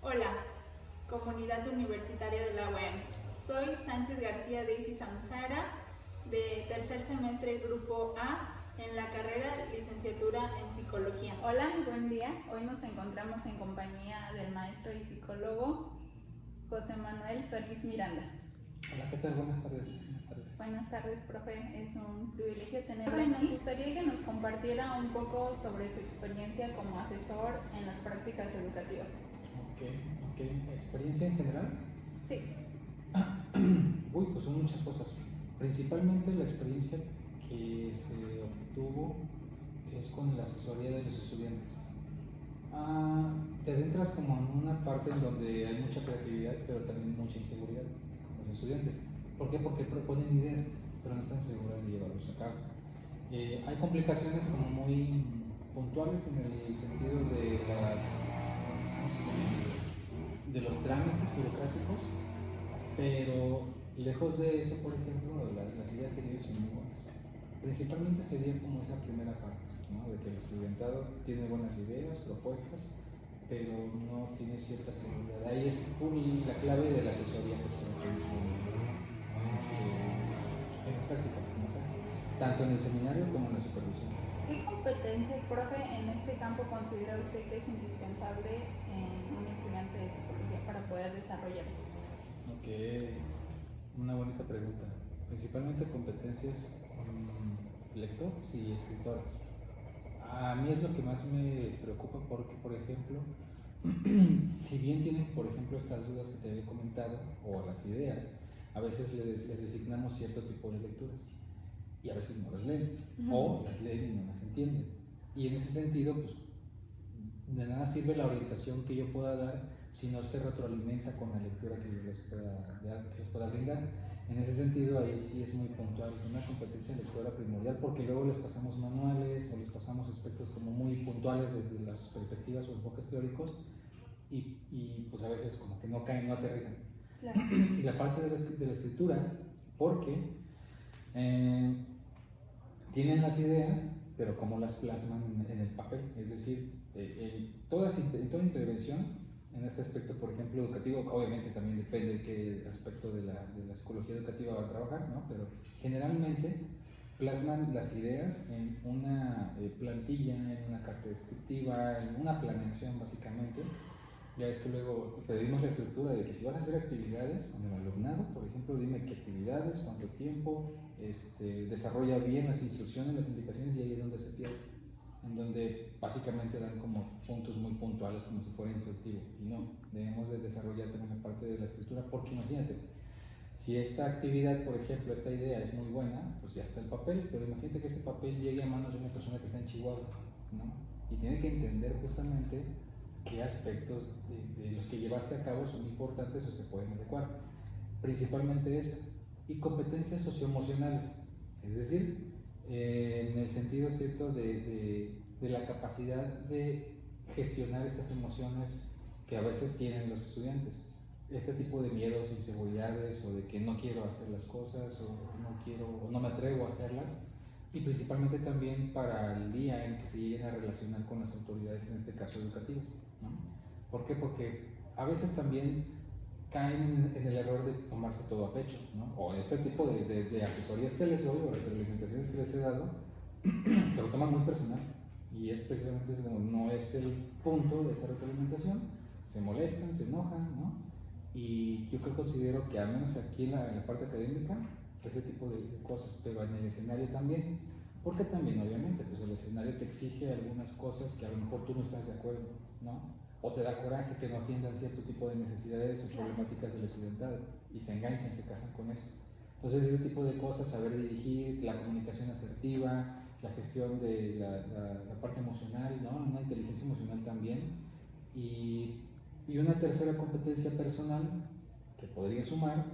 Hola, comunidad universitaria de la UAM. Soy Sánchez García Daisy Samsara, de tercer semestre Grupo A, en la carrera Licenciatura en Psicología. Hola, buen día. Hoy nos encontramos en compañía del maestro y psicólogo José Manuel Solís Miranda. Hola, ¿qué tal? Buenas tardes. Buenas tardes, profe. Es un privilegio tenerlo aquí. Nos gustaría que nos compartiera un poco sobre su experiencia como asesor en las prácticas educativas. Ok. ¿Experiencia en general? Sí. Pues son muchas cosas. Principalmente la experiencia que se obtuvo es con la asesoría de los estudiantes. Te adentras como en una parte en donde hay mucha creatividad, pero también mucha inseguridad con los estudiantes. ¿Por qué? Porque proponen ideas, pero no están seguros de llevarlos a cabo. Hay complicaciones como muy puntuales en el sentido de los trámites burocráticos, pero lejos de eso, por ejemplo, las ideas que tienen son muy buenas. Principalmente sería como esa primera parte, ¿no? De que el estudiantado tiene buenas ideas, propuestas, pero no tiene cierta seguridad. Ahí es la clave de la asesoría que se en las prácticas, como tal, tanto en el seminario como en la supervisión. ¿Qué competencias, profe, en este campo considera usted que es indispensable en un estudiante de psicología para poder desarrollarse? Ok, una bonita pregunta. Principalmente competencias lectoras y escritoras. A mí es lo que más me preocupa porque, por ejemplo, si bien tienen, por ejemplo, estas dudas que te había comentado o las ideas, a veces les designamos cierto tipo de lecturas y a veces no las leen o las leen y no las entienden. Y en ese sentido, pues de nada sirve la orientación que yo pueda dar si no se retroalimenta con la lectura que yo les pueda brindar. En ese sentido, ahí sí es muy puntual, una competencia lectora primordial, porque luego les pasamos manuales o les pasamos aspectos como muy puntuales desde las perspectivas o enfoques teóricos y pues a veces como que no caen, no aterrizan. Claro. Y la parte de la escritura, porque tienen las ideas, pero cómo las plasman en el papel, es decir, en toda intervención en este aspecto, por ejemplo, educativo, obviamente también depende de qué aspecto de la psicología educativa va a trabajar, ¿no? Pero generalmente plasman las ideas en una plantilla, en una carta descriptiva, en una planeación básicamente. Ya es que luego pedimos la estructura de que si van a hacer actividades con el alumnado, por ejemplo, dime qué actividades, cuánto tiempo, desarrolla bien las instrucciones, las indicaciones, y ahí es donde se pierde, en donde básicamente dan como puntos muy puntuales como si fuera instructivo, y no, debemos de desarrollar también la parte de la escritura, porque imagínate, si esta actividad, por ejemplo, esta idea es muy buena, pues ya está el papel, pero imagínate que ese papel llegue a manos de una persona que está en Chihuahua, ¿no? Y tiene que entender justamente qué aspectos de los que llevaste a cabo son importantes o se pueden adecuar. Principalmente esa. Y competencias socioemocionales, es decir, en el sentido cierto de la capacidad de gestionar estas emociones que a veces tienen los estudiantes. Este tipo de miedos, inseguridades o de que no quiero hacer las cosas o no quiero o no me atrevo a hacerlas, y principalmente también para el día en que se lleguen a relacionar con las autoridades, en este caso educativas, ¿no? ¿Por qué? Porque a veces también caen en el error de tomarse todo a pecho, ¿no? O este tipo de asesorías que les doy o retroalimentaciones que les he dado se lo toman muy personal, y es precisamente como no es el punto de esa retroalimentación, se molestan, se enojan, ¿no? Y yo considero que al menos aquí en la parte académica, ese tipo de cosas, pero en el escenario también, porque también obviamente pues el escenario te exige algunas cosas que a lo mejor tú no estás de acuerdo, ¿no? O te da coraje que no atiendan cierto tipo de necesidades o problemáticas del estudiantado y se enganchan, se casan con eso. Entonces ese tipo de cosas, saber dirigir, la comunicación asertiva, la gestión de la parte emocional, ¿no? Una inteligencia emocional también. Y una tercera competencia personal que podría sumar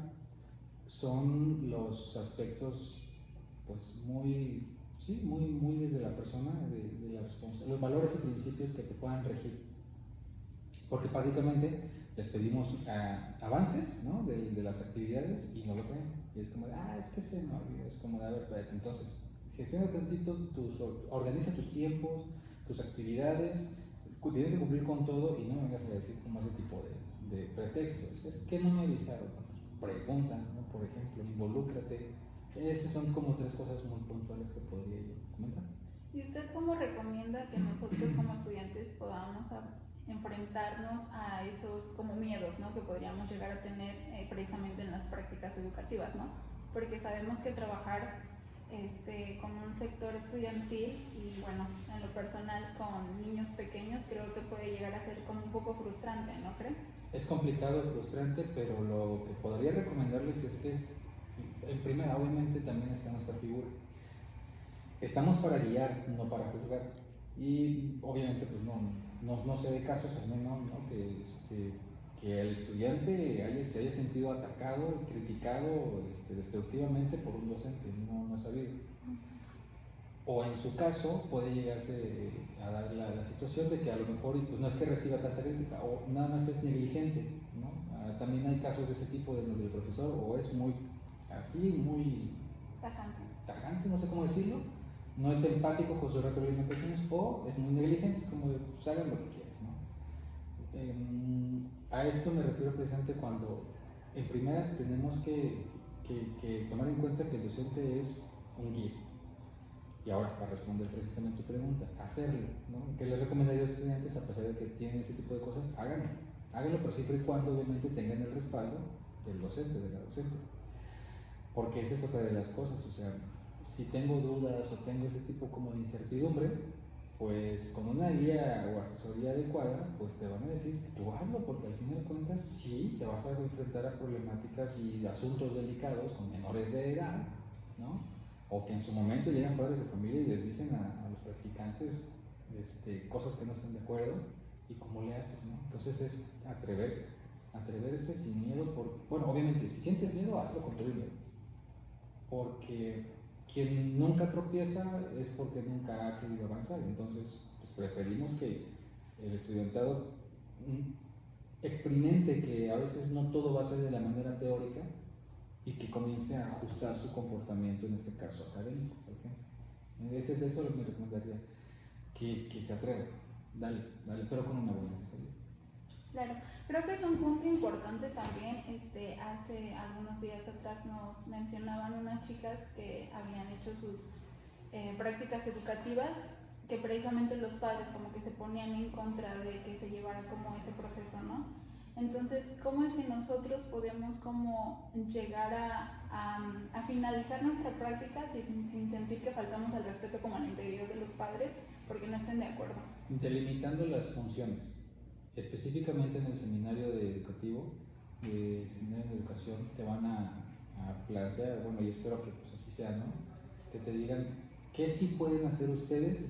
son los aspectos, pues muy, sí, muy desde la persona, de la responsabilidad, los valores y principios que te puedan regir. Porque básicamente les pedimos avances, ¿no? de las actividades y no lo traen. Y es como de, es que se me olvidó. Es como de, a ver, espérate, entonces, gestiona tantito, organiza tus tiempos, tus actividades, tienes que cumplir con todo y no me vengas a decir como ese tipo de pretextos. Es que no me avisaron. Pregunta, ¿no? Por ejemplo, involúcrate. Esas son como tres cosas muy puntuales que podría yo comentar. ¿Y usted cómo recomienda que nosotros como estudiantes podamos enfrentarnos a esos como miedos, ¿no? que podríamos llegar a tener precisamente en las prácticas educativas, ¿no? Porque sabemos que trabajar con un sector estudiantil y bueno, en lo personal con niños pequeños creo que puede llegar a ser como un poco frustrante, ¿no cree? Es complicado, es frustrante, pero lo que podría recomendarles es que en primera, obviamente también está nuestra figura. Estamos para guiar, no para juzgar. Y obviamente pues no sé de casos, al menos, ¿no? que el estudiante se haya sentido atacado, criticado destructivamente por un docente, no es sabido. O en su caso puede llegarse a dar la situación de que a lo mejor pues, no es que reciba tanta crítica o nada más es negligente, ¿no? También hay casos de ese tipo donde el profesor o es muy así, muy tajante, no sé cómo decirlo, no es empático con sus retroalimentaciones o es muy negligente, es como de pues, hagan lo que quieran, ¿no? A esto me refiero precisamente cuando en primera tenemos que tomar en cuenta que el docente es un guía. Y ahora, para responder precisamente tu pregunta, hacerlo, ¿no? ¿Qué les recomendaría a los estudiantes, a pesar de que tienen ese tipo de cosas? Háganlo, pero siempre y cuando obviamente tengan el respaldo del docente, de la docente. Porque esa es otra de las cosas, o sea, si tengo dudas o tengo ese tipo como de incertidumbre, pues con una guía o asesoría adecuada, pues te van a decir, tú hazlo, porque al final de cuentas sí te vas a enfrentar a problemáticas y asuntos delicados con menores de edad, ¿no? O que en su momento llegan padres de familia y les dicen a los practicantes cosas que no están de acuerdo y cómo le haces, ¿no? Entonces es atreverse sin miedo, bueno, obviamente, si sientes miedo, hazlo con todo el miedo, porque quien nunca tropieza es porque nunca ha querido avanzar, entonces pues preferimos que el estudiantado experimente que a veces no todo va a ser de la manera teórica y que comience a ajustar su comportamiento, en este caso académico, por ejemplo. Eso es lo que me recomendaría, que se atreva, dale, pero con una buena asesoría. Claro, creo que es un punto importante también. Hace algunos días atrás nos mencionaban unas chicas que habían hecho sus prácticas educativas, que precisamente los padres como que se ponían en contra de que se llevara como ese proceso, ¿no? Entonces, ¿cómo es que nosotros podemos como llegar a finalizar nuestra práctica sin sentir que faltamos al respeto como a la integridad de los padres porque no estén de acuerdo? Delimitando las funciones. Específicamente en el seminario educativo, seminario de educación, te van a plantear, bueno, y espero que pues así sea, ¿no? Que te digan qué sí pueden hacer ustedes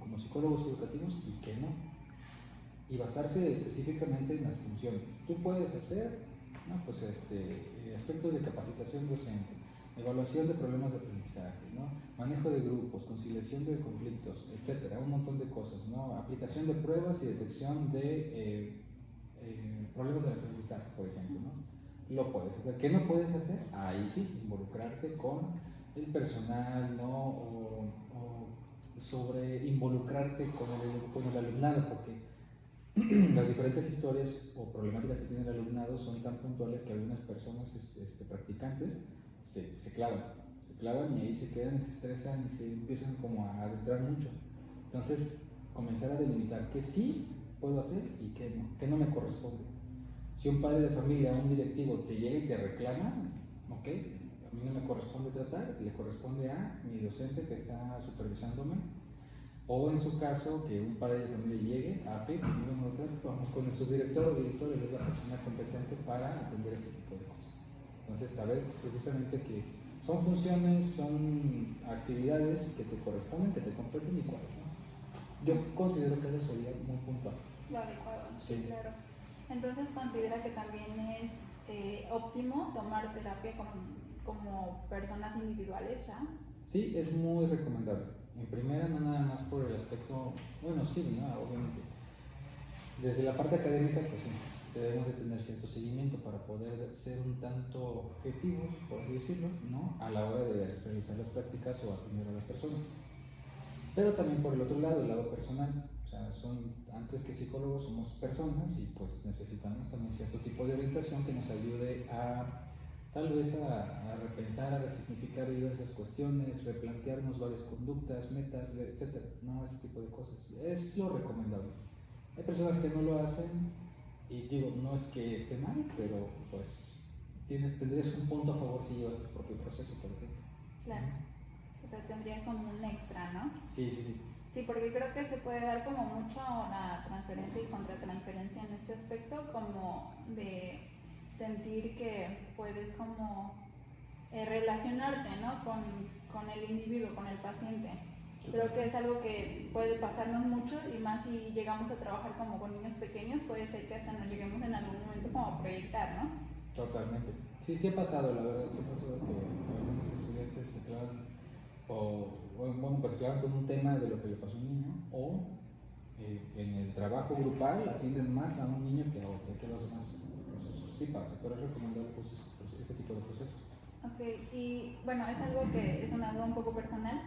como psicólogos educativos y qué no. Y basarse específicamente en las funciones. Tú puedes hacer, ¿no? Pues aspectos de capacitación docente, evaluación de problemas de aprendizaje, ¿no? Manejo de grupos, conciliación de conflictos, etcétera, un montón de cosas, ¿no? Aplicación de pruebas y detección de problemas de aprendizaje, por ejemplo, ¿no? Lo puedes hacer. ¿Qué no puedes hacer? Ahí sí, involucrarte con el personal, ¿no? O sobre involucrarte con el alumnado, porque las diferentes historias o problemáticas que tiene el alumnado son tan puntuales que algunas personas practicantes se clavan y ahí se quedan y se estresan y se empiezan como a adentrar mucho. Entonces, comenzar a delimitar qué sí puedo hacer y qué no me corresponde. Si un padre de familia o un directivo te llega y te reclama, ok, a mí no me corresponde tratar, le corresponde a mi docente que está supervisándome. O en su caso, que un padre de familia llegue a vamos con el subdirector o director, él es la persona competente para atender ese tipo de cosas. Entonces, saber precisamente que son funciones, son actividades que te corresponden, que te competen y cuáles, ¿no? Yo considero que eso sería muy puntual. Lo adecuado, sí, claro. Entonces, ¿considera que también es óptimo tomar terapia como personas individuales ya? Sí, es muy recomendable. En primera, no nada más por el aspecto, bueno, sí, ¿no? Obviamente. Desde la parte académica, pues sí, debemos de tener cierto seguimiento para poder ser un tanto objetivos, por así decirlo, ¿no? A la hora de realizar las prácticas o atender a las personas. Pero también por el otro lado, el lado personal. O sea, antes que psicólogos somos personas y pues necesitamos también cierto tipo de orientación que nos ayude a tal vez a repensar, a resignificar diversas cuestiones, replantearnos varias conductas, metas, etcétera. No, ese tipo de cosas. Es lo recomendable. Hay personas que no lo hacen y digo, no es que esté mal, pero pues tendrías un punto a favor si llevas tu propio proceso, por ejemplo. Claro. O sea, tendría como un extra, ¿no? Sí, sí, sí. Sí, porque creo que se puede dar como mucho la transferencia y contratransferencia en ese aspecto, como de sentir que puedes como relacionarte, ¿no? Con el individuo, con el paciente. Creo que es algo que puede pasarnos mucho y más si llegamos a trabajar como con niños pequeños, puede ser que hasta nos lleguemos en algún momento como a proyectar, ¿no? Totalmente. Sí, sí ha pasado, la verdad, sí ha pasado que algunos estudiantes se clavan bueno, pues clavan con un tema de lo que le pasó a un niño o en el trabajo grupal atienden más a un niño que a otro, que a los demás. Entonces, sí pasa, pero es recomendable pues, este tipo de procesos. Ok, y bueno, es algo que es una duda un poco personal.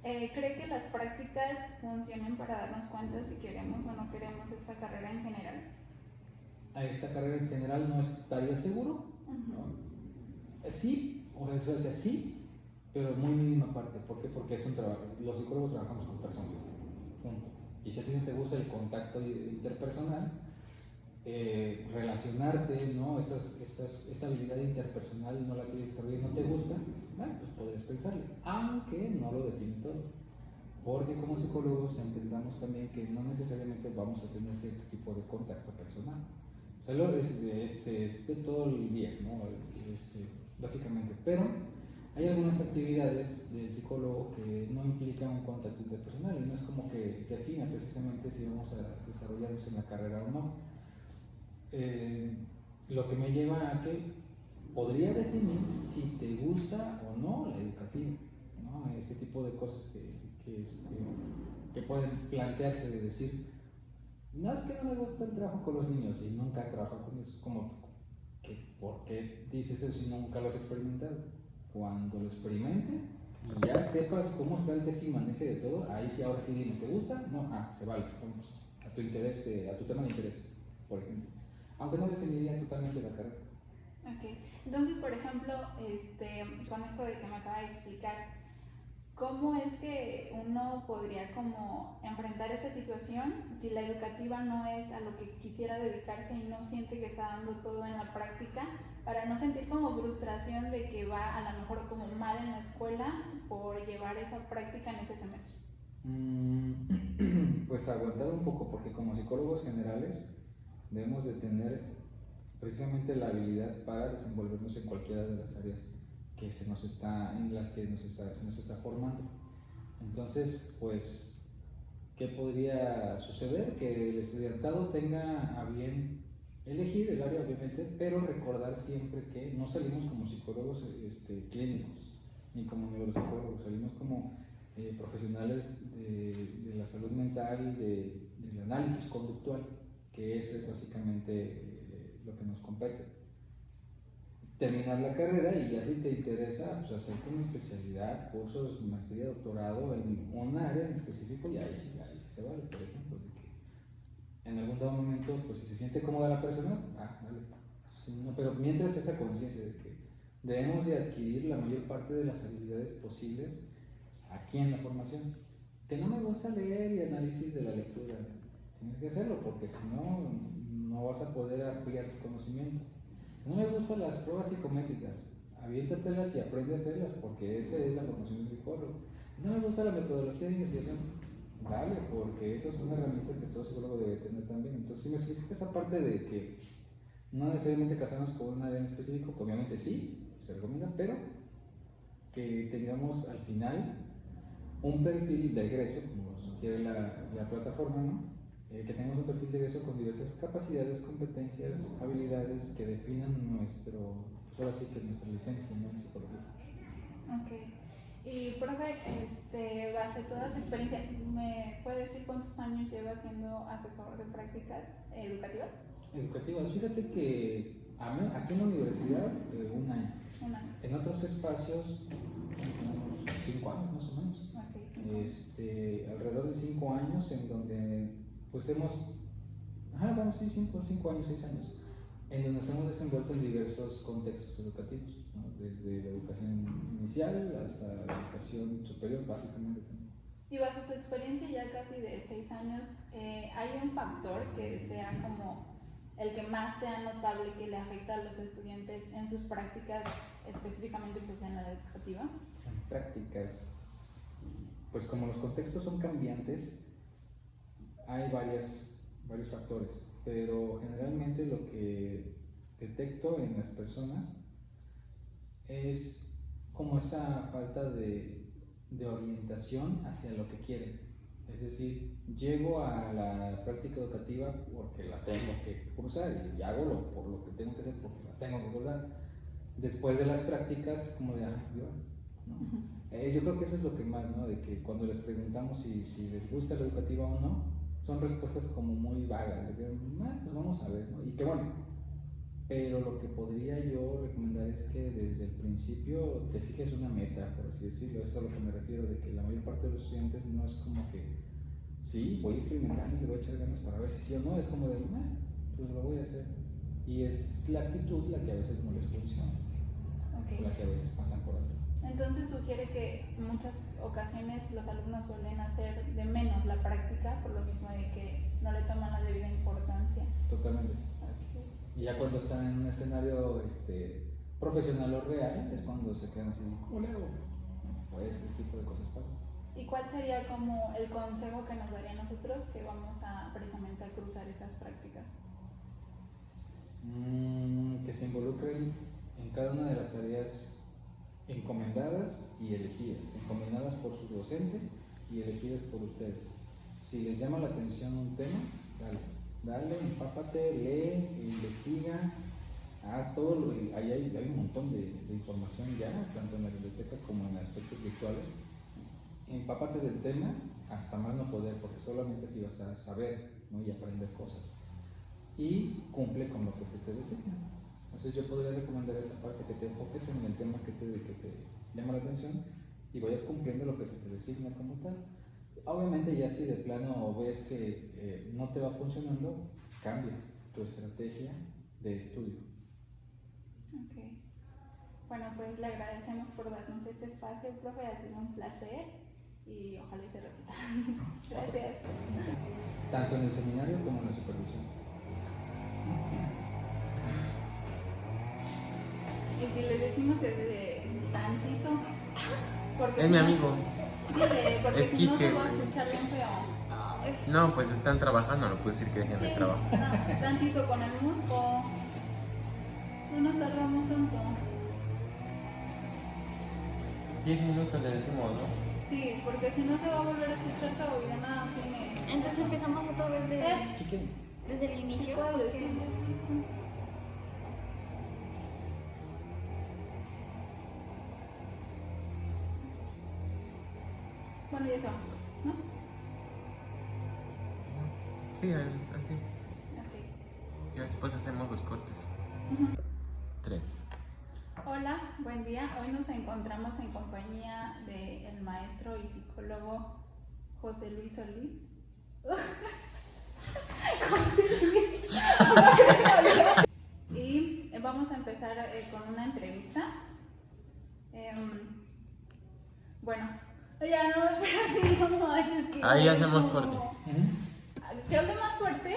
¿Cree que las prácticas funcionen para darnos cuenta si queremos o no queremos esta carrera en general? A esta carrera en general no estaría seguro. Sí, o sea, sí, pero muy mínima parte. ¿Por qué? Porque es un trabajo. Los psicólogos trabajamos con personas. Punto. Y si a ti no te gusta el contacto interpersonal, relacionarte, ¿no? Esta habilidad interpersonal no la quieres desarrollar y no te gusta, bueno, pues podrías pensarle, aunque no lo define todo. Porque como psicólogos entendamos también que no necesariamente vamos a tener cierto tipo de contacto personal. O sea, es de todo el día, ¿no? Básicamente. Pero hay algunas actividades del psicólogo que no implican un contacto interpersonal y no es como que defina precisamente si vamos a desarrollarnos en la carrera o no. Lo que me lleva a que podría definir si te gusta o no la educativa, ¿no? Ese tipo de cosas que pueden plantearse de decir, no es que no me gusta el trabajo con los niños y nunca he trabajado con ellos, como que ¿por qué dices eso si nunca lo has experimentado? Cuando lo experimente y ya sepas cómo está el tejimaneje de todo, ahí sí, ahora sí dime, ¿te gusta? No, se vale, vamos a tu interés, a tu tema de interés, por ejemplo. Aunque no definiría totalmente la carrera. Ok, entonces por ejemplo, con esto de que me acaba de explicar, ¿cómo es que uno podría como enfrentar esta situación si la educativa no es a lo que quisiera dedicarse y no siente que está dando todo en la práctica, para no sentir como frustración de que va a lo mejor como mal en la escuela por llevar esa práctica en ese semestre? Pues aguantar un poco, porque como psicólogos generales debemos de tener precisamente la habilidad para desenvolvernos en cualquiera de las áreas en las que se nos está formando. Entonces, pues, ¿qué podría suceder? Que el estudiantado tenga a bien elegir el área, obviamente, pero recordar siempre que no salimos como psicólogos clínicos, ni como neuropsicólogos, salimos como profesionales de la salud mental, del análisis conductual, que eso es básicamente lo que nos compete. Terminar la carrera y ya si te interesa, pues hacerte una especialidad, cursos, maestría, doctorado en un área en específico y ahí sí se vale, por ejemplo, de que en algún dado momento, pues si se siente cómoda la persona, vale. Sí, no, pero mientras esa conciencia de que debemos de adquirir la mayor parte de las habilidades posibles aquí en la formación. Que no me gusta leer y análisis de la lectura, tienes que hacerlo porque si no, no vas a poder ampliar tu conocimiento. No me gustan las pruebas psicométricas, aviéntatelas y aprende a hacerlas porque esa es la formación del psicólogo. No me gusta la metodología de investigación, dale, porque esas son herramientas que todo psicólogo debe tener también. Entonces, sí me explico que esa parte de que no necesariamente casarnos con un área en específico, que obviamente sí, se recomienda, pero que tengamos al final un perfil de egreso, como sugiere la plataforma, ¿no? Que tengamos un perfil de egreso con diversas capacidades, competencias, habilidades que definan pues ahora sí que nuestra licencia, ¿no? En psicología. Ok. Y profe, base a toda su experiencia, ¿me puede decir cuántos años lleva siendo asesor de prácticas educativas? Educativas, fíjate que aquí en la universidad, un año. Un año. En otros espacios, unos 5 años más o menos. Ok, alrededor de 5 años, en donde pues hemos, sí, 5 años, 6 años, en donde nos hemos desenvuelto en diversos contextos educativos, ¿no? Desde la educación inicial hasta la educación superior, básicamente también. Y bajo su experiencia ya casi de 6 años, ¿hay un factor que sea como el que más sea notable que le afecta a los estudiantes en sus prácticas, específicamente pues en la educativa? En prácticas, pues como los contextos son cambiantes, hay varios factores, pero generalmente lo que detecto en las personas es como esa falta de orientación hacia lo que quieren. Es decir, llego a la práctica educativa porque la tengo que cursar y hago por lo que tengo que hacer porque la tengo que cursar. Después de las prácticas es como de, ¿no? Yo creo que eso es lo que más, ¿no? De que cuando les preguntamos si les gusta la educativa o no, son respuestas como muy vagas, de que, pues vamos a ver, ¿no? Y que bueno, pero lo que podría yo recomendar es que desde el principio te fijes una meta, por así decirlo. Eso es a lo que me refiero, de que la mayor parte de los estudiantes no es como que, sí, voy a experimentar y le voy a echar ganas para ver si sí o no, es como de, pues lo voy a hacer. Y es la actitud la que a veces no les funciona, o la que a veces pasan por alto. Entonces sugiere que en muchas ocasiones los alumnos suelen hacer de menos la práctica por lo mismo de que no le toman la debida importancia. Totalmente. Y ya cuando están en un escenario profesional o real, es cuando se quedan así, pues ese tipo de cosas pasan. ¿Y cuál sería como el consejo que nos daría a nosotros que vamos a precisamente a cruzar estas prácticas? Que se involucren en cada una de las tareas encomendadas y elegidas, encomendadas por su docente y elegidas por ustedes. Si les llama la atención un tema, dale, empápate, lee, investiga, haz todo. Ahí hay un montón de información ya, tanto en la biblioteca como en aspectos virtuales. Empápate del tema hasta más no poder, porque solamente así vas a saber, ¿no? Y aprender cosas. Y cumple con lo que se te designa. Entonces yo podría recomendar esa parte, que te enfoques en el tema que te llama la atención y vayas cumpliendo lo que se te designa como tal. Obviamente ya si de plano ves que no te va funcionando, cambia tu estrategia de estudio. Ok. Bueno, pues le agradecemos por darnos este espacio, profe, ha sido un placer y ojalá se repita. Gracias. Tanto en el seminario como en la supervisión. Y si les decimos que desde tantito, porque es mi amigo. Dile, porque Es si no Quique, se va a güey. escuchar bien feo. No, pues están trabajando, no puedo decir que dejen de trabajar. No, tantito con el musgo. No nos tardamos tanto. 10 minutos le decimos, ¿no? Sí, porque si no se va a volver a escuchar feo y de nada tiene. Entonces empezamos otra vez desde el ¿Sí inicio. puedo decirle? Bueno, ya se va, ¿no? Sí, así. Ok. Ya después hacemos los cortes. 3. Hola, buen día. Hoy nos encontramos en compañía del maestro y psicólogo José Luis Solís. José Luis. Y vamos a empezar con una entrevista. Bueno, ya no me perdí, no manches, que Ahí hacemos corte. ¿Que hable más fuerte?